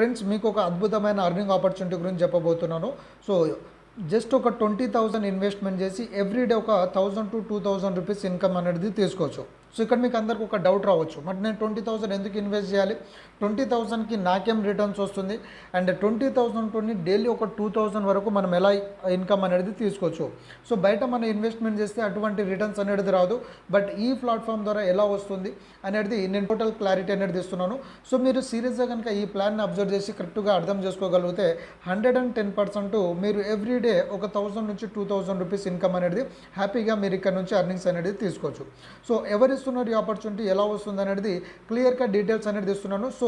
Friends మీకు ఒక అద్భుతమైన అర్నింగ్ ఆపర్చునిటీ గురించి చెప్పబోతున్నాను. సో జస్ట్ ఒక 20,000 ఇన్వెస్ట్మెంట్ చేసి ఎవ్రీడే ఒక 1000 to 2000 రూపీస్ ఇన్కమ్ అనేది తీసుకోవచ్చు. సో ఇక్కడ మీకు అందరికి ఒక డౌట్ రావచ్చు, మరి నేను 20,000 ఎందుకు ఇన్వెస్ట్ చేయాలి, 20,000కి నాకేం రిటర్న్స్ వస్తుంది, అండ్ 20,000తోని డైలీ ఒక 2,000 వరకు మనం ఎలా ఇన్కమ్ అనేది తీసుకోవచ్చు. సో బయట మనం ఇన్వెస్ట్మెంట్ చేస్తే అటువంటి రిటర్న్స్ అనేది రాదు, బట్ ఈ ప్లాట్ఫామ్ ద్వారా ఎలా వస్తుంది అనేది నేను టోటల్ క్లారిటీ అనేది ఇస్తున్నాను. సో మీరు సీరియస్గా కనుక ఈ ప్లాన్ని అబ్జర్వ్ చేసి కరెక్ట్గా అర్థం చేసుకోగలిగితే 110% మీరు ఎవ్రీడే ఒక 1000 నుంచి 2000 రూపీస్ ఇన్కమ్ అనేది హ్యాపీగా మీరు ఇక్కడ నుంచి అర్నింగ్స్ అనేది తీసుకోవచ్చు. సో ఎవరు ఇస్తున్నారు ఈ ఆపర్చునిటీ, ఎలా వస్తుంది అనేది క్లియర్గా డీటెయిల్స్ అనేది ఇస్తున్నాను. సో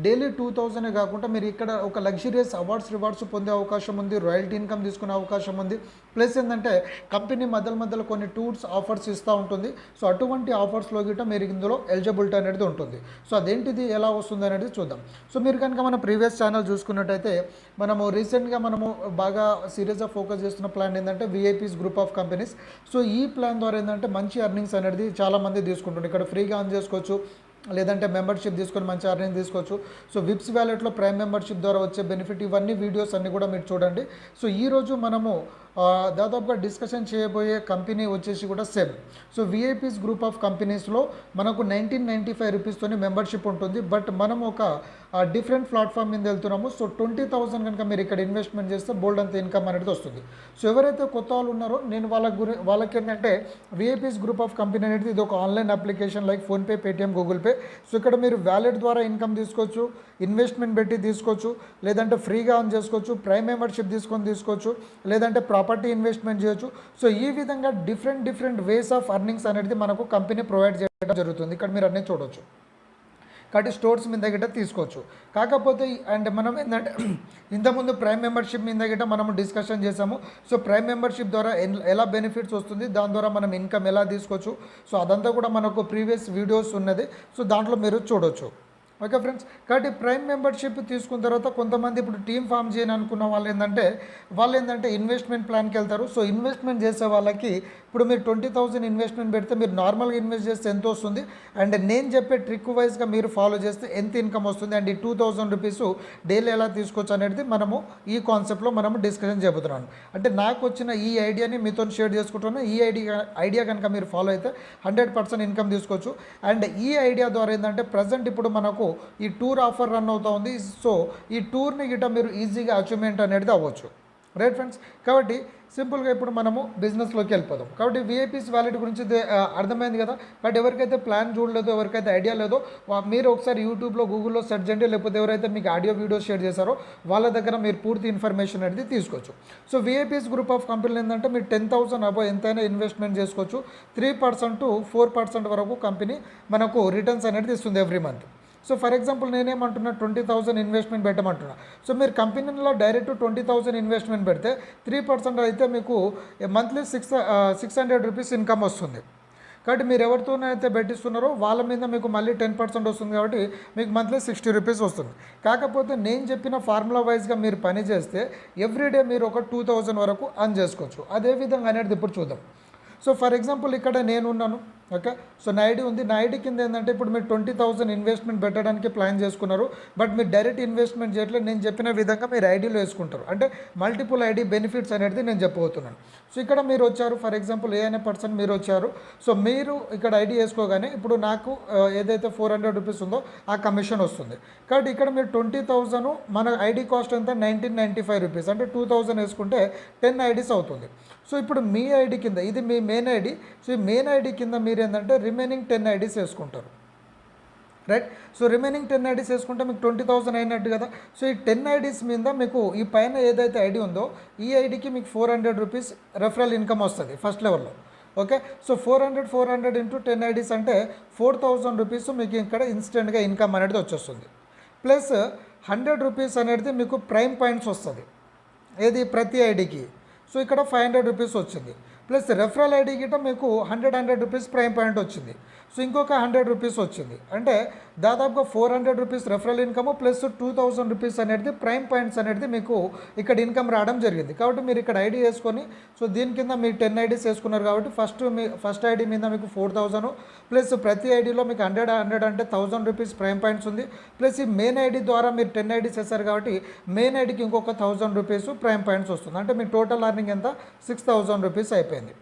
డైలీ 2000 కాకుండా మీరు ఇక్కడ ఒక లగ్జరియస్ అవార్డ్స్ రివార్డ్స్ పొందే అవకాశం ఉంది, రాయల్టీ ఇన్కమ్ తీసుకునే అవకాశం ఉంది. ప్లస్ ఏంటంటే కంపెనీ మధ్యలో కొన్ని టూర్స్ ఆఫర్స్ ఇస్తూ ఉంటుంది. సో అటువంటి ఆఫర్స్లో గిట్ట మీరు ఇందులో ఎలిజిబిలిటీ అనేది ఉంటుంది. సో అదేంటిది, ఎలా వస్తుంది అనేది చూద్దాం. సో మీరు కనుక మన ప్రీవియస్ ఛానల్ చూసుకున్నట్టయితే మనము రీసెంట్గా బాగా సీరియస్గా ఫోకస్ చేస్తున్న ప్లాన్ ఏంటంటే VIPs group of companies. So ఈ ప్లాన్ ద్వారా ఏంటంటే మంచి అర్నింగ్స్ అనేది చాలామంది తీసుకుంటుంది. ఇక్కడ ఫ్రీగా ఆన్ చేసుకోవచ్చు, లేదంటే మెంబర్షిప్ తీసుకొని మంచి అర్నింగ్ తీసుకోవచ్చు. సో విప్స్ వ్యాలెట్లో ప్రైమ్ మెంబర్షిప్ ద్వారా వచ్చే బెనిఫిట్, ఇవన్నీ వీడియోస్ అన్నీ కూడా మీరు చూడండి. సో ఈరోజు మనము దాదాపుగా డిస్కషన్ చేయబోయే కంపెనీ వచ్చేసి కూడా same. So VIPs group of కంపెనీస్లో మనకు 1995 రూపీస్తోని మెంబర్షిప్ ఉంటుంది, బట్ మనం ఒక డిఫరెంట్ ప్లాట్ఫామ్ మీద వెళ్తున్నాము. సో 20,000 కనుక మీరు ఇక్కడ ఇన్వెస్ట్మెంట్ చేస్తే బోల్డ్ అంత ఇన్కమ్ అనేది వస్తుంది. సో ఎవరైతే కొత్త వాళ్ళు ఉన్నారో నేను వాళ్ళకి ఏంటంటే విఐపీస్ గ్రూప్ ఆఫ్ కంపెనీ అనేది ఇది ఒక online application like PhonePe, Paytm, Google pay. So ఇక్కడ మీరు వ్యాలెట్ ద్వారా ఇన్కమ్ తీసుకోవచ్చు, ఇన్వెస్ట్మెంట్ పెట్టి తీసుకోవచ్చు, లేదంటే ఫ్రీగా ఆన్ చేసుకోవచ్చు, ప్రైమ్ మెంబర్షిప్ తీసుకోవచ్చు, లేదంటే ప్రాపర్టీ ఇన్వెస్ట్మెంట్ చేయొచ్చు. సో ఈ విధంగా డిఫరెంట్ వేస్ ఆఫ్ అర్నింగ్స్ అనేది మనకు కంపెనీ ప్రొవైడ్ చేయడం జరుగుతుంది. ఇక్కడ మీరు అన్నీ చూడవచ్చు. కాబట్టి స్టోర్స్ మీద గిట్ట తీసుకోవచ్చు. కాకపోతే అండ్ మనం ఏంటంటే ఇంతకుముందు ప్రైమ్ మెంబర్షిప్ మీద గిట్ట మనము డిస్కషన్ చేసాము. సో ప్రైమ్ మెంబర్షిప్ ద్వారా ఎలా బెనిఫిట్స్ వస్తుంది, దాని ద్వారా మనం ఇన్కమ్ ఎలా తీసుకోవచ్చు, సో అదంతా కూడా మనకు ప్రీవియస్ వీడియోస్ ఉన్నది. సో దాంట్లో మీరు చూడవచ్చు. ఓకే ఫ్రెండ్స్, కాబట్టి ప్రైమ్ మెంబర్షిప్ తీసుకున్న తర్వాత కొంతమంది ఇప్పుడు టీమ్ ఫామ్ చేయని అనుకున్న వాళ్ళు ఏంటంటే ఇన్వెస్ట్మెంట్ ప్లాన్కి వెళ్తారు. సో ఇన్వెస్ట్మెంట్ చేసే వాళ్ళకి ఇప్పుడు మీరు 20,000 ఇన్వెస్ట్మెంట్ పెడితే మీరు నార్మల్గా ఇన్వెస్ట్ చేస్తే ఎంత వస్తుంది, అండ్ నేను చెప్పే ట్రిక్ వైజ్గా మీరు ఫాలో చేస్తే ఎంత ఇన్కమ్ వస్తుంది, అండ్ ఈ 2,000 రూపీస్ డైలీ ఎలా తీసుకోవచ్చు అనేది మనము ఈ కాన్సెప్ట్లో మనము డిస్కషన్ చెబుతున్నాను. అంటే నాకు వచ్చిన ఈ ఐడియాని మీతో షేర్ చేసుకుంటున్నాను. ఈ ఐడియా కనుక మీరు ఫాలో అయితే 100% ఇన్కమ్ తీసుకోవచ్చు. అండ్ ఈ ఐడియా ద్వారా ఏంటంటే ప్రజెంట్ ఇప్పుడు మనకు ఈ టూర్ ఆఫర్ రన్ అవుతూ ఉంది. సో ఈ టూర్ని గిట్ట మీరు ఈజీగా అచీవ్మెంట్ అనేది అవ్వచ్చు. రైట్ ఫ్రెండ్స్, కాబట్టి సింపుల్గా ఇప్పుడు మనము బిజినెస్లోకి వెళ్ళిపోదాం. కాబట్టి విఐపీస్ వ్యాలెట్ గురించి అర్థమైంది కదా. కాబట్టి ఎవరికైతే ప్లాన్ చూడలేదో, ఎవరికైతే ఐడియా లేదో మీరు ఒకసారి యూట్యూబ్లో, గూగుల్లో సెర్చ్ చేయండి, లేకపోతే ఎవరైతే మీకు ఆడియో వీడియోస్ షేర్ చేశారో వాళ్ళ దగ్గర మీరు పూర్తి ఇన్ఫర్మేషన్ అనేది తీసుకోవచ్చు. సో విఐపీస్ గ్రూప్ ఆఫ్ కంపెనీలు ఏంటంటే మీరు 10,000 అబౌవ్ ఎంతైనా ఇన్వెస్ట్మెంట్ చేసుకోవచ్చు. 3% to 4% వరకు కంపెనీ మనకు రిటర్న్స్ అనేది ఇస్తుంది every month. So for example నేనేమంటున్నా 20,000 ఇన్వెస్ట్మెంట్ పెట్టమంటున్నా. సో మీరు కంపెనీలో డైరెక్ట్ 20,000 ఇన్వెస్ట్మెంట్ పెడితే 3% అయితే మీకు మంత్లీ 600 రూపీస్ ఇన్కమ్ వస్తుంది. కాబట్టి మీరు ఎవరితోనైతే పెట్టిస్తున్నారో వాళ్ళ మీద మీకు మళ్ళీ 10% వస్తుంది. కాబట్టి మీకు మంత్లీ 60 రూపీస్ వస్తుంది. కాకపోతే నేను చెప్పిన ఫార్ములా వైజ్గా మీరు పని చేస్తే ఎవ్రీడే మీరు ఒక 2,000 వరకు అర్న్ చేసుకోవచ్చు. అదేవిధంగా అనేది ఇప్పుడు చూద్దాం. సో ఫర్ ఎగ్జాంపుల్ ఇక్కడ నేను ఉన్నాను. ఓకే, సో నా ఐడి ఉంది. నా ఐడి కింద ఏంటంటే ఇప్పుడు మీరు 20,000 ఇన్వెస్ట్మెంట్ పెట్టడానికి ప్లాన్ చేసుకున్నారు, బట్ మీరు డైరెక్ట్ ఇన్వెస్ట్మెంట్ చేయట్లేదు. నేను చెప్పిన విధంగా మీరు ఐడీలో వేసుకుంటారు. అంటే మల్టిపుల్ ఐడి బెనిఫిట్స్ అనేది నేను చెప్పబోతున్నాను. సో ఇక్కడ మీరు వచ్చారు, ఫర్ ఎగ్జాంపుల్ ఏ అనే పర్సన్ మీరు వచ్చారు. సో మీరు ఇక్కడ ఐడి వేసుకోగానే ఇప్పుడు నాకు ఏదైతే 400 రూపీస్ ఉందో ఆ కమిషన్ వస్తుంది. కాబట్టి ఇక్కడ మీరు 20,000 మన ఐడి కాస్ట్ ఎంత 1995 రూపీస్, అంటే 2,000 వేసుకుంటే 10 ఐడీస్ అవుతుంది. సో ఇప్పుడు మీ ఐడి కింద, ఇది మీ మెయిన్ ఐడి. సో ఈ మెయిన్ ఐడి కింద మీరు ఏంటంటే రిమైనింగ్ 10 ఐడీస్ వేసుకుంటారు. రైట్, సో రిమైనింగ్ 10 ఐడీస్ వేసుకుంటే మీకు 20,000 అయినట్టు కదా. సో ఈ 10 ఐడీస్ మీద మీకు ఈ పైన ఏదైతే ఐడి ఉందో ఈ ఐడికి మీకు 400 రూపీస్ రెఫరల్ ఇన్కమ్ వస్తుంది ఫస్ట్ లెవెల్లో. ఓకే, సో 400 ఇంటూ 10 ఐడీస్ అంటే 4,000 రూపీస్ మీకు ఇక్కడ ఇన్స్టెంట్గా ఇన్కమ్ అనేది వచ్చేస్తుంది. ప్లస్ 100 రూపీస్ అనేది మీకు ప్రైమ్ పాయింట్స్ వస్తుంది, ఏది ప్రతి ఐడికి. సో ఇక్కడ 500 రూపీస్ వచ్చింది. ప్లస్ రెఫరల్ ఐడి గిట్ట మీకు 100 రూపీస్ ప్రైమ్ పాయింట్ వచ్చింది. సో ఇంకొక 100 రూపీస్ వచ్చింది. అంటే దాదాపుగా 400 rupees referral income plus 2000 rupees అనేది ప్రైమ్ పాయింట్స్ అనేది మీకు ఇక్కడ ఇన్కమ్ రావడం జరిగింది. కాబట్టి మీరు ఇక్కడ ఐడి వేసుకొని, సో దీని కింద మీరు 10 ఐడీస్ వేసుకున్నారు కాబట్టి ఫస్ట్ ఐడి మీద మీకు 4000 ప్లస్ ప్రతి ఐడిలో మీకు 100 అంటే 1000 రూపీస్ ప్రైమ్ పాయింట్స్ ఉంది. ప్లస్ ఈ మెయిన్ ఐడి ద్వారా మీరు 10 ఐడీస్ వేస్తారు కాబట్టి మెయిన్ ఐడికి ఇంకొక 1000 రూపీస్ ప్రైమ్ పాయింట్స్ వస్తుంది. అంటే మీ టోటల్ అర్నింగ్ ఎంత 6000 రూపీస్ అయిపోయింది,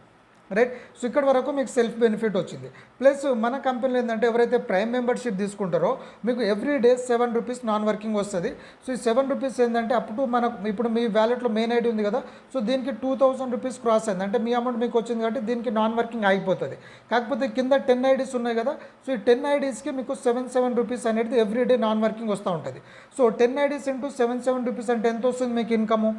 రైట్. సో ఇక్కడ వరకు మీకు సెల్ఫ్ బెనిఫిట్ వచ్చింది. ప్లస్ మన కంపెనీలో ఏంటంటే ఎవరైతే ప్రైమ్ మెంబర్షిప్ తీసుకుంటారో మీకు every day 7 rupees non working వస్తుంది. సో ఈ 7 రూపీస్ ఏంటంటే అప్పుడు మనకు ఇప్పుడు మీ వ్యాలెట్లో మెయిన్ ఐడి ఉంది కదా, సో దీనికి 2000 రూపీస్ క్రాస్ అయింది అంటే మీ అమౌంట్ మీకు వచ్చింది కాబట్టి దీనికి నాన్ వర్కింగ్ ఆగిపోతుంది. కాకపోతే కింద 10 ఐడీస్ ఉన్నాయి కదా, సో ఈ 10 ఐడీస్కి మీకు 7 రూపీస్ అనేది ఎవ్రీ డే నాన్ వర్కింగ్ వస్తూ ఉంటుంది. సో 10 ఐడీస్ ఇంటూ 7 రూపీస్ అంటే ఎంత వస్తుంది మీకు ఇన్కము?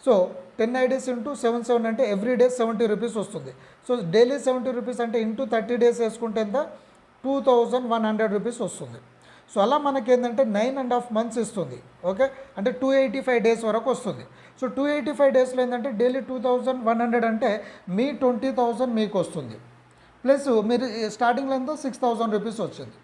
సో 10 ఐడీస్ ఇంటూ 7 అంటే ఎవ్రీ డే 70 రూపీస్ వస్తుంది. సో డైలీ 70 రూపీస్ అంటే ఇంటూ 30 డేస్ వేసుకుంటే ఎంత 2100 రూపీస్ వస్తుంది. సో అలా మనకి ఏంటంటే 9.5 మంత్స్ ఇస్తుంది. ఓకే, అంటే 285 డేస్ వరకు వస్తుంది. సో 285 డేస్లో ఏంటంటే డైలీ 2100 అంటే మీ 20,000 మీకు వస్తుంది. ప్లస్ మీరు స్టార్టింగ్లో ఎంత 6000 రూపీస్ వచ్చింది.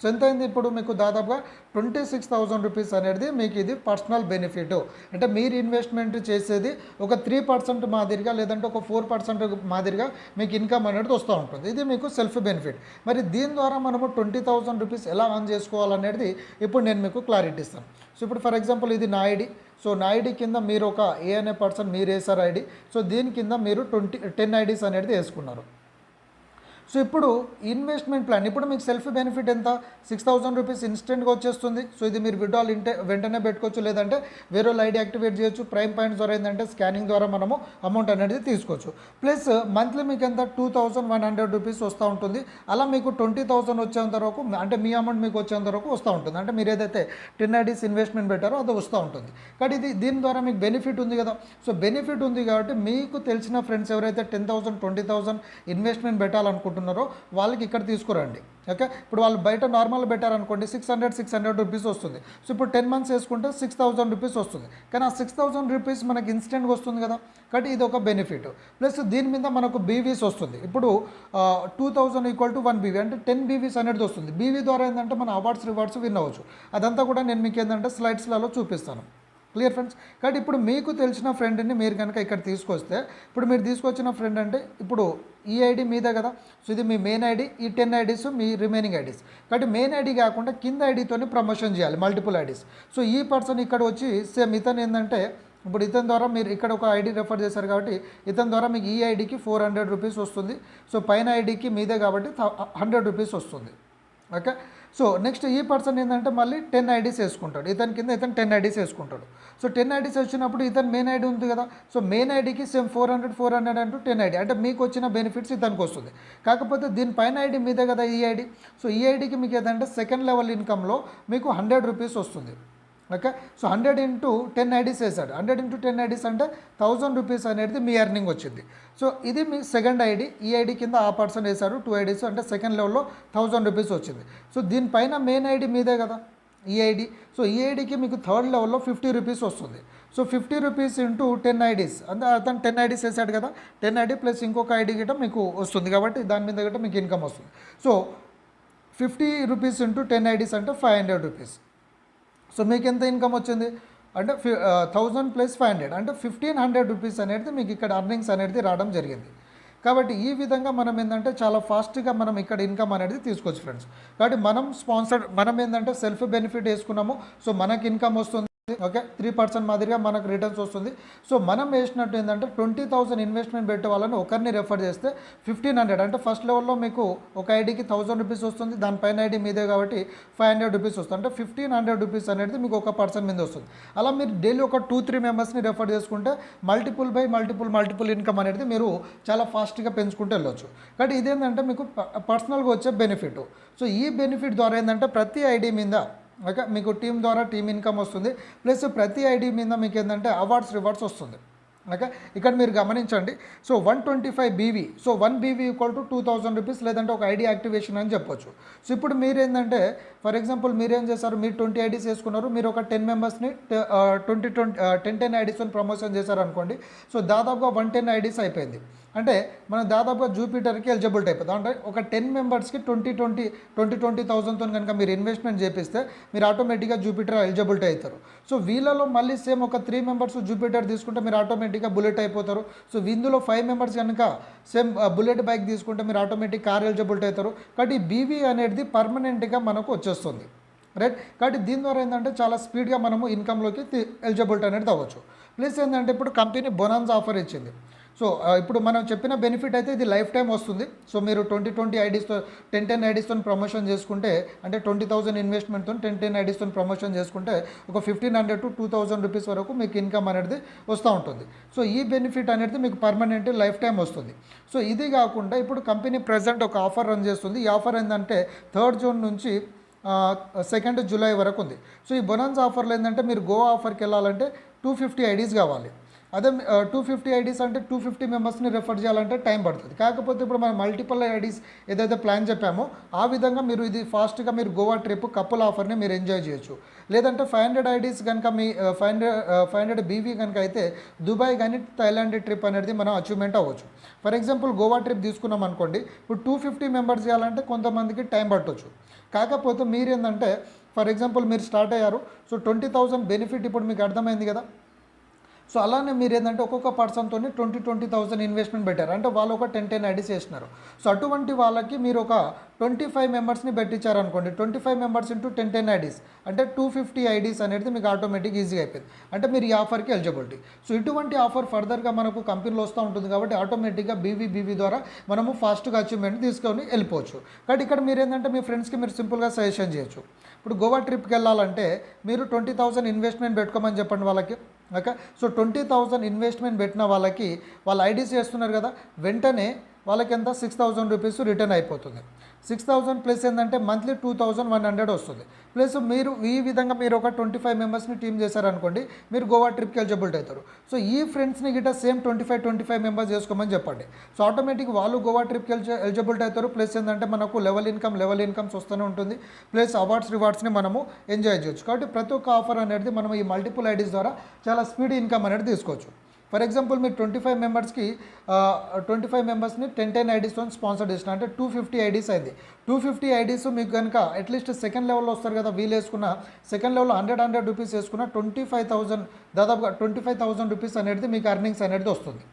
సో ఎంత అయింది ఇప్పుడు మీకు దాదాపుగా 26,000 రూపీస్ అనేది మీకు ఇది పర్సనల్ బెనిఫిట్. అంటే మీరు ఇన్వెస్ట్మెంట్ చేసేది ఒక 3% మాదిరిగా లేదంటే ఒక 4% మాదిరిగా మీకు ఇన్కమ్ అనేది వస్తూ ఉంటుంది. ఇది మీకు సెల్ఫ్ బెనిఫిట్. మరి దీని ద్వారా మనము 20,000 రూపీస్ ఎలా అర్న్ చేసుకోవాలనేది ఇప్పుడు నేను మీకు క్లారిటీ ఇస్తాను. సో ఇప్పుడు ఫర్ ఎగ్జాంపుల్ ఇది నా ఐడి. సో నా ఐడి కింద మీరు ఒక ఏ అనే పర్సన్ మీరు వేసారు ఐడి. సో దీని కింద మీరు 10 ఐడీస్ అనేది వేసుకున్నారు. సో ఇప్పుడు ఇన్వెస్ట్మెంట్ ప్లాన్ ఇప్పుడు మీకు సెల్ఫ్ బెనిఫిట్ ఎంత 6000 రూపీస్ ఇన్స్టెంట్గా వచ్చేస్తుంది. సో ఇది మీరు విడ్రాల్ వెంటనే పెట్టుకోవచ్చు, లేదంటే వేరే ఐడి యాక్టివేట్ చేయొచ్చు. ప్రైమ్ పాయింట్స్ ద్వారా ఏంటంటే స్కానింగ్ ద్వారా మనము అమౌంట్ అనేది తీసుకోవచ్చు. ప్లస్ మంత్లీ మీకు ఎంత 2100 రూపీస్ వస్తూ ఉంటుంది. అలా మీకు 20,000 వచ్చేంత వరకు అంటే మీ అమౌంట్ మీకు వచ్చేంత వరకు వస్తూ ఉంటుంది. అంటే మీరు ఏదైతే 10 ఐడీస్ ఇన్వెస్ట్మెంట్ పెట్టారో అది వస్తూ ఉంటుంది. కాబట్టి దీని ద్వారా మీకు బెనిఫిట్ ఉంది కదా. సో బెనిఫిట్ ఉంది కాబట్టి మీకు తెలిసిన ఫ్రెండ్స్ ఎవరైతే 10,000 20,000 ఇన్వెస్ట్మెంట్ పెట్టాలనుకుంటున్నారో వాళ్ళకి ఇక్కడ తీసుకురండి. ఓకే, ఇప్పుడు వాళ్ళు బయట నార్మల్ పెట్టారనుకోండి 600 రూపీస్ వస్తుంది. సో ఇప్పుడు 10 మంత్స్ వేసుకుంటే 6000 రూపీస్ వస్తుంది. కానీ ఆ 6000 రూపీస్ మనకి ఇన్స్టెంట్గా వస్తుంది కదా, కాబట్టి ఇది ఒక బెనిఫిట్. ప్లస్ దీని మీద మనకు బీవీస్ వస్తుంది. ఇప్పుడు 2000 = 1 బీవీ అంటే 10 బీవీస్ అనేది వస్తుంది. బీవీ ద్వారా ఏంటంటే మన అవార్డ్స్ రివార్డ్స్ విన్ అవ్వచ్చు. అదంతా కూడా నేను మీకు ఏంటంటే స్లైడ్స్లలో చూపిస్తాను. Clear friends. కాబట్టి ఇప్పుడు మీకు తెలిసిన ఫ్రెండ్ని మీరు కనుక ఇక్కడ తీసుకొస్తే ఇప్పుడు మీరు తీసుకొచ్చిన ఫ్రెండ్ అంటే ఇప్పుడు ఈ ఐడి మీదే కదా. సో ఇది మీ మెయిన్ ఐడి, ఈ 10 ఐడీస్ మీ రిమైనింగ్ ఐడీస్. కాబట్టి మెయిన్ ఐడి కాకుండా కింద ఐడితోని ప్రమోషన్ చేయాలి మల్టిపుల్ ఐడీస్. సో ఈ పర్సన్ ఇక్కడ వచ్చి సేమ్ ఇతను ఏంటంటే ఇప్పుడు ఇతని ద్వారా మీరు ఇక్కడ ఒక ఐడి రెఫర్ చేశారు కాబట్టి ఇతని ద్వారా మీకు ఈ ఐడికి 400 రూపీస్ వస్తుంది. సో పైన ఐడికి మీదే కాబట్టి 100 రూపీస్ వస్తుంది. ఓకే, సో నెక్స్ట్ ఈ పర్సన్ ఏంటంటే మళ్ళీ 10 ఐడీస్ వేసుకుంటాడు. ఇతని కింద ఇతను 10 ఐడీస్ వేసుకుంటాడు. సో 10 ఐడీస్ వచ్చినప్పుడు ఇతను మెయిన్ ఐడి ఉంది కదా. సో మెయిన్ ఐడికి సేమ్ 400 అంటూ 10 ఐడి అంటే మీకు వచ్చిన బెనిఫిట్స్ ఇతనికి వస్తుంది. కాకపోతే దీనిపైన ఐడి మీదే కదా ఈ ఐడి. సో ఈ ఐడికి మీకు ఏదంటే సెకండ్ లెవెల్ ఇన్కమ్లో మీకు 100 రూపీస్ వస్తుంది. ఓకే, సో 100 × 10 ఐడీస్ వేసాడు. 100 × 10 ఐడీస్ అంటే 1000 రూపీస్ అనేది మీ ఎర్నింగ్ వచ్చింది. సో ఇది మీ సెకండ్ ఐడి. ఈ ఐడి కింద ఆ పర్సన్ వేశారు 2 ఐడీస్ అంటే సెకండ్ లెవెల్లో 1000 రూపీస్ వచ్చింది. సో దీనిపైన మెయిన్ ఐడి మీదే కదా ఈ ఐడి. సో ఈ ఐడికి మీకు థర్డ్ లెవెల్లో 50 రూపీస్ వస్తుంది. సో 50 రూపీస్ × 10 ఐడీస్ అంటే అతను 10 ఐడీస్ వేసాడు కదా, 10 ఐడి ప్లస్ ఇంకొక ఐడి గిట్ట మీకు వస్తుంది కాబట్టి దాని మీద గట్ట మీకు ఇన్కమ్ వస్తుంది. సో 50 రూపీస్ × 10 ఐడీస్ అంటే 500 రూపీస్. సో మీకు ఎంత ఇన్కమ్ వచ్చింది అంటే 1000 + 500 అంటే 1500 రూపీస్ అనేది మీకు ఇక్కడ అర్నింగ్స్ అనేది రావడం జరిగింది. కాబట్టి ఈ విధంగా మనం ఏంటంటే చాలా ఫాస్ట్గా మనం ఇక్కడ ఇన్కమ్ అనేది తీసుకోవచ్చు ఫ్రెండ్స్. కాబట్టి మనం ఏంటంటే సెల్ఫ్ బెనిఫిట్ వేసుకున్నాము. సో మనకి ఇన్కమ్ వస్తుంది. ఓకే, 3% మాదిరిగా మనకు రిటర్న్స్ వస్తుంది. సో మనం వేసినట్టు ఏంటంటే 20,000 ఇన్వెస్ట్మెంట్ పెట్టే వాళ్ళని ఒకరిని రెఫర్ చేస్తే 1500 అంటే ఫస్ట్ లెవెల్లో మీకు ఒక ఐడికి 1000 రూపీస్ వస్తుంది. దానిపైన ఐడి మీదే కాబట్టి 500 రూపీస్ వస్తుంది. అంటే 1500 రూపీస్ అనేది మీకు ఒక పర్సన్ మీద వస్తుంది. అలా మీరు డైలీ ఒక 2-3 మెంబర్స్ని రెఫర్ చేసుకుంటే మల్టిపుల్ ఇన్కమ్ అనేది మీరు చాలా ఫాస్ట్గా పెంచుకుంటూ వెళ్ళొచ్చు. కాబట్టి ఇదేంటంటే మీకు పర్సనల్గా వచ్చే బెనిఫిట్. సో ఈ బెనిఫిట్ ద్వారా ఏంటంటే ప్రతి ఐడి మీద ఓకే మీకు టీం ద్వారా టీమ్ ఇన్కమ్ వస్తుంది. ప్లస్ ప్రతి ఐడి మీద మీకు ఏంటంటే అవార్డ్స్ రివార్డ్స్ వస్తుంది. ఓకే, ఇక్కడ మీరు గమనించండి. So 125 BV. So 1 BV = 2000 rupees లేదంటే ఒక ఐడి యాక్టివేషన్ అని చెప్పొచ్చు. సో ఇప్పుడు మీరేంటంటే ఫర్ ఎగ్జాంపుల్ మీరేం చేశారు, మీరు 20 ఐడీస్ వేసుకున్నారు. మీరు ఒక 10 మెంబర్స్ని 10 ఐడీస్తో ప్రమోషన్ చేశారు అనుకోండి. సో దాదాపుగా 110 ఐడీస్ అయిపోయింది. అంటే మనం దాదాపుగా జూపిటర్కి ఎలిజిబిలిటీ అయిపోతుంది. అంటే ఒక 10 మెంబర్స్కి 20,000తో కనుక మీరు ఇన్వెస్ట్మెంట్ చేపిస్తే మీరు ఆటోమేటిక్గా జూపిటర్ ఎలిజిబిలిటీ అవుతారు. సో వీళ్ళలో మళ్ళీ సేమ్ ఒక 3 మెంబర్స్ జూపిటర్ తీసుకుంటే మీరు ఆటోమేటిక్గా బుల్లెట్ అయిపోతారు. సో ఇందులో 5 మెంబర్స్ కనుక సేమ్ బుల్లెట్ బైక్ తీసుకుంటే మీరు ఆటోమేటిక్ కార్ ఎలిజిబిలిటీ అవుతారు. కాబట్టి ఈ బీవీ అనేది పర్మనెంట్గా మనకు వచ్చేస్తుంది, రైట్. కాబట్టి దీని ద్వారా ఏంటంటే చాలా స్పీడ్గా మనము ఇన్కమ్లోకి ఎలిజిబిలిటీ అనేది అవ్వచ్చు. ప్లస్ ఏంటంటే ఇప్పుడు కంపెనీ బోనస్ ఆఫర్ ఇచ్చింది. సో ఇప్పుడు మనం చెప్పిన బెనిఫిట్ అయితే ఇది లైఫ్ టైం వస్తుంది. సో మీరు 20 ఐడీస్తో 10 ఐడీస్తో ప్రమోషన్ చేసుకుంటే, అంటే 20,000 ఇన్వెస్ట్మెంట్తో 10 ఐడీస్తో ప్రమోషన్ చేసుకుంటే ఒక 1,500 to 2,000 రూపీస్ వరకు మీకు ఇన్కమ్ అనేది వస్తూ ఉంటుంది. సో ఈ బెనిఫిట్ అనేది మీకు పర్మనెంట్ లైఫ్ టైం వస్తుంది. సో ఇది కాకుండా ఇప్పుడు కంపెనీ ప్రజెంట్ ఒక ఆఫర్ రన్ చేస్తుంది. ఈ ఆఫర్ ఏంటంటే 3rd జూన్ నుంచి 2nd జూలై వరకు ఉంది. సో ఈ బోనస్ ఆఫర్లో ఏంటంటే మీరు గోవా ఆఫర్కి వెళ్ళాలంటే 250 ఐడీస్ కావాలి. అదే 250 ఐడీస్ అంటే 250 మెంబర్స్ని రెఫర్ చేయాలంటే టైం పడుతుంది. కాకపోతే ఇప్పుడు మనం మల్టిపుల్ ఐడీస్ ఏదైతే ప్లాన్ చెప్పామో ఆ విధంగా మీరు ఇది ఫాస్ట్గా మీరు గోవా ట్రిప్ కపుల్ ఆఫర్ని మీరు ఎంజాయ్ చేయొచ్చు. లేదంటే 500 ఐడీస్ కనుక మీ 500 బీవీ కనుక అయితే దుబాయ్ కానీ థాయిలాండ్ ట్రిప్ అనేది మనం అచీవ్మెంట్ అవ్వచ్చు. ఫర్ ఎగ్జాంపుల్ గోవా ట్రిప్ తీసుకున్నాం అనుకోండి, ఇప్పుడు 250 మెంబర్స్ చేయాలంటే కొంతమందికి టైం పట్టవచ్చు. కాకపోతే మీరు ఏంటంటే ఫర్ ఎగ్జాంపుల్ మీరు స్టార్ట్ అయ్యారు, సో 20,000 బెనిఫిట్ ఇప్పుడు మీకు అర్థమైంది కదా. సో అలానే మీరు ఏంటంటే ఒక్కొక్క పర్సన్తో 20,000 ఇన్వెస్ట్మెంట్ పెట్టారు, అంటే వాళ్ళు ఒక 10 ఐడీస్ చేసినారు. సో అటువంటి వాళ్ళకి మీరు ఒక 25 మెంబర్స్ని పెట్టించారనుకోండి, 25 మెంబర్స్ ఇంటూ 10 ఐడీస్ అంటే 250 ఐడీస్ అనేది మీకు ఆటోమేటిక్ ఈజీగా అయిపోయింది. అంటే మీరు ఈ ఆఫర్కి ఎలిజిబిలిటీ. సో ఇటువంటి ఆఫర్ ఫర్దర్గా మనకు కంపెనీలో వస్తూ ఉంటుంది కాబట్టి ఆటోమేటిక్గా బీవీ ద్వారా మనము ఫాస్ట్గా అచీవ్మెంట్ తీసుకొని వెళ్ళిపోవచ్చు. కాబట్టి ఇక్కడ మీరు ఏంటంటే మీ ఫ్రెండ్స్కి మీరు సింపుల్గా సజెషన్ చేయొచ్చు. ఇప్పుడు గోవా ట్రిప్కి వెళ్ళాలంటే మీరు 20,000 ఇన్వెస్ట్మెంట్ పెట్టుకోమని చెప్పండి వాళ్ళకి, ఓకే. సో 20,000 ఇన్వెస్ట్మెంట్ పెట్టిన వాళ్ళకి వాళ్ళు ఐడీస్ చేస్తున్నారు కదా, వెంటనే వాళ్ళకి ఎంత 6,000 రూపీస్ రిటర్న్ అయిపోతుంది. 6,000 ప్లస్ ఏంటంటే మంత్లీ 2,100 వస్తుంది. ప్లస్ మీరు ఈ విధంగా మీరు ఒక 25 మెంబర్స్ని టీమ్ చేశారనుకోండి, మీరు గోవా ట్రిప్కి ఎలిజిబిలిటీ అవుతారు. సో ఈ ఫ్రెండ్స్ని గిట్ట సేమ్ 25 మెంబర్స్ చేసుకోమని చెప్పండి. సో ఆటోమేటిక్ వాళ్ళు గోవా ట్రిప్కి ఎలిజిబిలిటీ అవుతారు. ప్లస్ ఏంటంటే మనకు లెవెల్ ఇన్కమ్స్ వస్తూనే ఉంటుంది. ప్లస్ రివార్డ్స్ని మనము ఎంజాయ్ చేయొచ్చు. కాబట్టి ప్రతి ఒక్క ఆఫర్ అనేది మనం ఈ మల్టిపుల్ ఐడీస్ ద్వారా చాలా స్పీడ్ ఇన్కమ్ అనేది తీసుకోవచ్చు. ఫర్ ఎగ్జాంపుల్ మీరు 25 మెంబర్స్ని 10 ఐడీస్తో స్పాన్సర్ చేసిన అంటే 250 ఐడీస్ అయింది. 250 ఐడీస్ మీకు కనుక అట్లీస్ట్ సెకండ్ లెవెల్లో వస్తారు కదా, వీలు వేసుకున్న సెకండ్ లెవెల్లో 100 రూపీస్ వేసుకున్న 25,000 దాదాపుగా 25,000 రూపీస్ అనేది మీకు అర్నింగ్స్ అనేది వస్తుంది,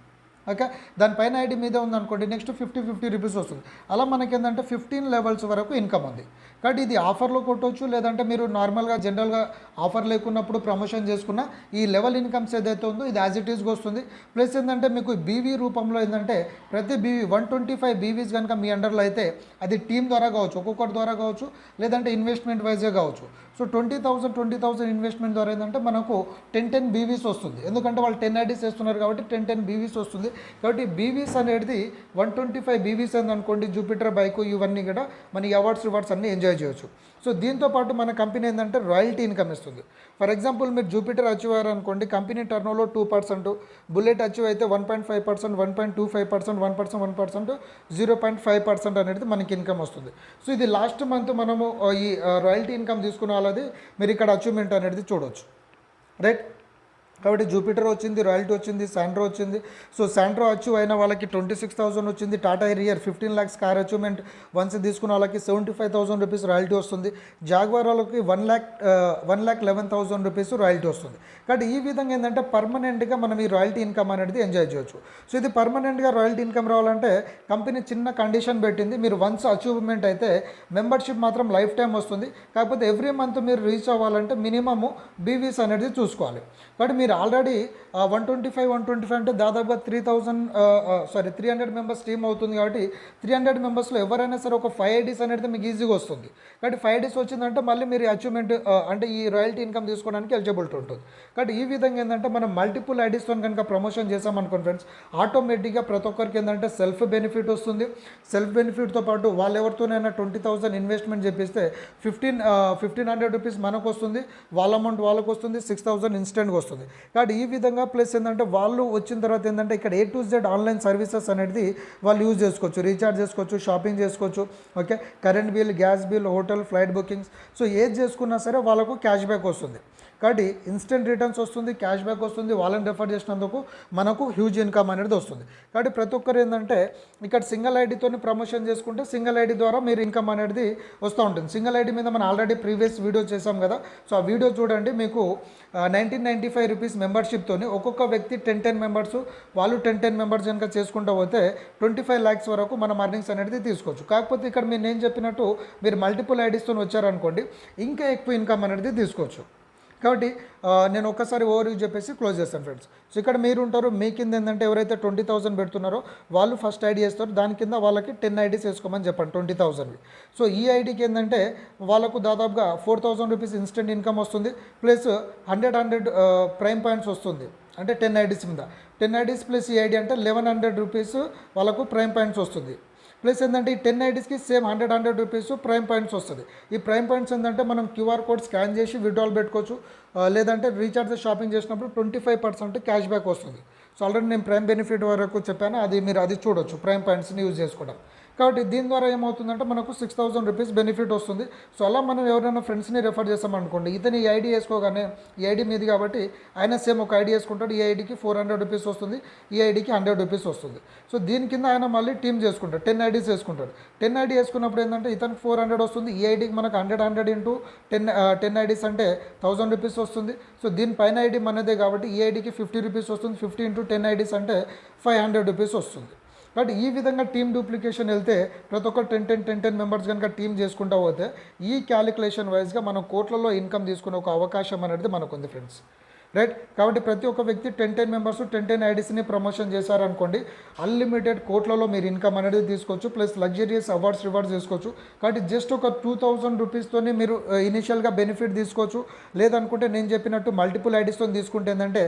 ఓకే. దానిపైన ఐడి మీదే ఉందనుకోండి, నెక్స్ట్ 50 రూపీస్ వస్తుంది. అలా మనకి ఏంటంటే 15 లెవెల్స్ వరకు ఇన్కమ్ ఉంది. కాబట్టి ఇది ఆఫర్లో కొట్టవచ్చు, లేదంటే మీరు నార్మల్గా జనరల్గా ఆఫర్ లేకున్నప్పుడు ప్రమోషన్ చేసుకున్న ఈ లెవెల్ ఇన్కమ్స్ ఏదైతే ఉందో ఇది యాజ్ ఇట్ ఈస్గా వస్తుంది. ప్లస్ ఏంటంటే మీకు బీవీ రూపంలో ఏంటంటే ప్రతి బీవీ 125 బీవీస్ కనుక మీ అండర్లో అయితే అది టీమ్ ద్వారా కావచ్చు, ఒక్కొక్కటి ద్వారా కావచ్చు, లేదంటే ఇన్వెస్ట్మెంట్ వైజ్గా కావచ్చు. సో 20,000 ఇన్వెస్ట్మెంట్ ద్వారా ఏంటంటే మనకు 10 బీవీస్ వస్తుంది. ఎందుకంటే వాళ్ళు 10 ఐడీస్ చేస్తున్నారు కాబట్టి 10 బీవీస్ వస్తుంది. కాబట్టి బీవీస్ అనేది 125 బీవీస్ అనుకోండి, జూపిటర్ బైక్ ఇవన్నీ కూడా మన రివార్డ్స్ అన్నీ ఎంజాయ్ చేయొచ్చు. సో దీంతోపాటు మన కంపెనీ ఏంటంటే రాయల్టీ ఇన్కమ్ ఇస్తుంది. ఫర్ ఎగ్జాంపుల్ మీరు జూపిటర్ అచీవ్ అయ్యారు అనుకోండి, కంపెనీ టర్నోలో 2%, బుల్లెట్ అచీవ్ అయితే 1.5%, 1.25%, 1%, 0.5% అనేది మనకి ఇన్కమ్ వస్తుంది. సో ఇది లాస్ట్ మంత్ మనము ఈ రాయల్టీ ఇన్కమ్ తీసుకున్న వాళ్ళది మీరు ఇక్కడ అచీవ్మెంట్ అనేది చూడవచ్చు, రైట్. కాబట్టి జూపిటర్ వచ్చింది, రాయల్టీ వచ్చింది, శాంట్రో వచ్చింది. సో శాంట్రో అచీవ్ అయిన వాళ్ళకి 26,000 వచ్చింది. Tata aerial 15 lakhs car achievement once తీసుకున్న వాళ్ళకి 75,000 రూపీస్ రాయల్టీ వస్తుంది. జాగ్వార్ వాళ్ళకి 1,11,000 రూపీస్ రాయల్టీ వస్తుంది. కాబట్టి ఈ విధంగా ఏంటంటే పర్మనెంట్గా మనం ఈ రాయల్టీ ఇన్కమ్ అనేది ఎంజాయ్ చేయొచ్చు. సో ఇది పర్మనెంట్గా రాయల్టీ ఇన్కమ్ రావాలంటే కంపెనీ చిన్న కండిషన్ పెట్టింది, మీరు వన్స్ అచీవ్మెంట్ అయితే మెంబర్షిప్ మాత్రం లైఫ్ టైం వస్తుంది. కాకపోతే ఎవ్రీ మంత్ మీరు రీచ్ అవ్వాలంటే మినిమమ్ బీవీస్ అనేది చూసుకోవాలి. కాబట్టి మీరు ఆల్రెడీ 125 అంటే దాదాపుగా 300 మెంబర్స్ టీమ్ అవుతుంది. కాబట్టి 300 మెంబర్స్లో ఎవరైనా సరే ఒక 5 ఐడీస్ అనేది మీకు ఈజీగా వస్తుంది. కాబట్టి 5 ఐడీస్ వచ్చిందంటే మళ్ళీ మీరు అచీవ్మెంట్ అంటే ఈ రాయల్టీ ఇన్కమ్ తీసుకోవడానికి ఎలిజిబిలిటీ ఉంటుంది. కాబట్టి ఈ విధంగా ఏంటంటే మనం మల్టిపుల్ ఐడీస్తో కనుక ప్రమోషన్ చేసామనుకోండి ఫ్రెండ్స్, ఆటోమేటిక్గా ప్రతి ఒక్కరికి ఏంటంటే సెల్ఫ్ బెనిఫిట్ వస్తుంది. సెల్ఫ్ బెనిఫిట్తో పాటు వాళ్ళు ఎవరితోనైనా 20,000 ఇన్వెస్ట్మెంట్ చేపిస్తే 1,500 రూపీస్ మనకు వస్తుంది, వాళ్ళ అమౌంట్ వాళ్ళకు వస్తుంది, 6,000 ఇన్స్టెంట్గా వస్తుంది. కాబట్టి ఈ విధంగా ప్లస్ ఏంటంటే వాళ్ళు వచ్చిన తర్వాత ఏంటంటే ఇక్కడ A to Z online services అనేది వాళ్ళు యూజ్ చేసుకోవచ్చు, రీఛార్జ్ చేసుకోవచ్చు, షాపింగ్ చేసుకోవచ్చు, okay, current bill, gas bill, hotel, flight bookings. So ఏది చేసుకున్నా సరే వాళ్ళకు క్యాష్ బ్యాక్ వస్తుంది. కాబట్టి ఇన్స్టెంట్ రిటర్న్స్ వస్తుంది, క్యాష్ బ్యాక్ వస్తుంది, వాళ్ళని రెఫర్ చేసినందుకు మనకు హ్యూజ్ ఇన్కమ్ అనేది వస్తుంది. కాబట్టి ప్రతి ఒక్కరు ఏంటంటే ఇక్కడ సింగిల్ ఐడితో ప్రమోషన్ చేసుకుంటే సింగిల్ ఐడి ద్వారా మీరు ఇన్కమ్ అనేది వస్తూ ఉంటుంది. సింగిల్ ఐడి మీద మనం ఆల్రెడీ ప్రీవియస్ వీడియో చేసాం కదా, సో ఆ వీడియో చూడండి. మీకు 1995 రూపీస్ మెంబర్షిప్తో ఒక్కొక్క వ్యక్తి 10 మెంబర్స్, వాళ్ళు 10 మెంబర్స్ కనుక చేసుకుంటూ పోతే 25 lakhs వరకు మనం అర్నింగ్స్ అనేది తీసుకోవచ్చు. కాకపోతే ఇక్కడ నేను చెప్పినట్టు మీరు మల్టిపుల్ ఐడీస్తో వచ్చారనుకోండి, ఇంకా ఎక్కువ ఇన్కమ్ అనేది తీసుకోవచ్చు. కాబట్టి నేను ఒక్కసారి ఓవర్ వ్యూ చెప్పేసి క్లోజ్ చేస్తాను ఫ్రెండ్స్. సో ఇక్కడ మీరు ఉంటారు, మీ కింద ఏంటంటే ఎవరైతే 20,000 పెడుతున్నారో వాళ్ళు ఫస్ట్ ఐడి వేస్తారు, దాని కింద వాళ్ళకి 10 ఐడీస్ వేసుకోమని చెప్పండి 20,000. సో ఈ ఐడికి ఏంటంటే వాళ్ళకు దాదాపుగా 4,000 రూపీస్ ఇన్స్టెంట్ ఇన్కమ్ వస్తుంది, ప్లస్ 100 ప్రైమ్ పాయింట్స్ వస్తుంది. అంటే 10 ఐడీస్ మీద 10 ఐడీస్ ప్లస్ ఈ ఐడి అంటే 1,100 రూపీస్ వాళ్ళకు ప్రైమ్ పాయింట్స్ వస్తుంది. ప్లస్ ఏంటంటే ఈ 10 ఐడీస్కి సేమ్ 100 రూపీస్ ప్రైమ్ పాయింట్స్ వస్తుంది. ఈ ప్రైమ్ పాయింట్స్ ఏంటంటే మనం QR కోడ్ స్కాన్ చేసి విత్డ్రాల్ పెట్టుకోవచ్చు, లేదంటే రీఛార్జ్ షాపింగ్ చేసినప్పుడు 25% క్యాష్ బ్యాక్ వస్తుంది. సో ఆల్రెడీ నేను ప్రైమ్ బెనిఫిట్ వరకు చెప్పాను, మీరు అది చూడొచ్చు, ప్రైమ్ పాయింట్స్ని యూజ్ చేసుకోవడం. కాబట్టి దీని ద్వారా ఏమవుతుందంటే మనకు 6,000 రూపీస్ బెనిఫిట్ వస్తుంది. సో అలా మనం ఎవరైనా ఫ్రెండ్స్ని రెఫర్ చేస్తామనుకోండి, ఇతని ఈ ఐడి వేసుకోగానే ఈ ఐడి మీది కాబట్టి ఆయన సేమ్ ఒక ఐడి వేసుకుంటాడు, ఈ ఐడికి 400 రూపీస్ వస్తుంది, ఈ ఐడికి 100 రూపీస్ వస్తుంది. సో దీని కింద ఆయన మళ్ళీ టీమ్ చేసుకుంటాడు, 10 ఐడీస్ వేసుకుంటాడు. 10 ఐడి వేసుకున్నప్పుడు ఏంటంటే ఇతనికి 400 వస్తుంది, ఈ ఐడికి మనకు 100 ఇంటూ 10 ఐడీస్ అంటే 1,000 రూపీస్ వస్తుంది. సో దీనిపైన ఐడి మనదే కాబట్టి ఈ ఐడికి 50 రూపీస్ వస్తుంది, 50 ఇంటూ 10 ఐడీస్ అంటే 500 రూపీస్ వస్తుంది. బట్ ఈ విధంగా టీమ్ డూప్లికేషన్ వెళ్తే ప్రతి ఒక్క 10 మెంబర్స్ కనుక టీమ్ చేసుకుంటూ పోతే ఈ క్యాలిక్యులేషన్ వైజ్గా మనం కోట్లలో ఇన్కమ్ తీసుకునే ఒక అవకాశం అనేది మనకు ఉంది ఫ్రెండ్స్, రైట్. కాబట్టి ప్రతి ఒక్క వ్యక్తి 10 మెంబర్స్ 10 ఐడీస్ని ప్రమోషన్ చేశారనుకోండి, అన్లిమిటెడ్ కోట్లలో మీరు ఇన్కమ్ అనేది తీసుకోవచ్చు, ప్లస్ లగ్జరియస్ అవార్డ్స్ రివార్డ్స్ తీసుకోవచ్చు. కాబట్టి జస్ట్ ఒక 2,000 రూపీస్తోనే మీరు ఇనిషియల్గా బెనిఫిట్ తీసుకోవచ్చు. లేదనుకుంటే నేను చెప్పినట్టు మల్టిపుల్ ఐడీస్తో తీసుకుంటే ఏంటంటే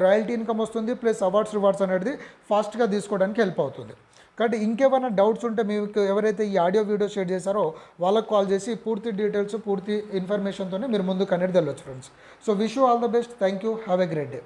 రాయల్టీ ఇన్కమ్ వస్తుంది, ప్లస్ అవార్డ్స్ రివార్డ్స్ అనేది ఫాస్ట్గా తీసుకోవడానికి హెల్ప్ అవుతుంది. కాబట్టి ఇంకేమైనా డౌట్స్ ఉంటే మీకు ఎవరైతే ఈ ఆడియో వీడియో షేర్ చేశారో వాళ్ళకు కాల్ చేసి పూర్తి డీటెయిల్స్, పూర్తి ఇన్ఫర్మేషన్తోనే మీరు ముందుకు అనేది వెళ్ళొచ్చు friends. So wish you all the best. Thank you. Have a great day.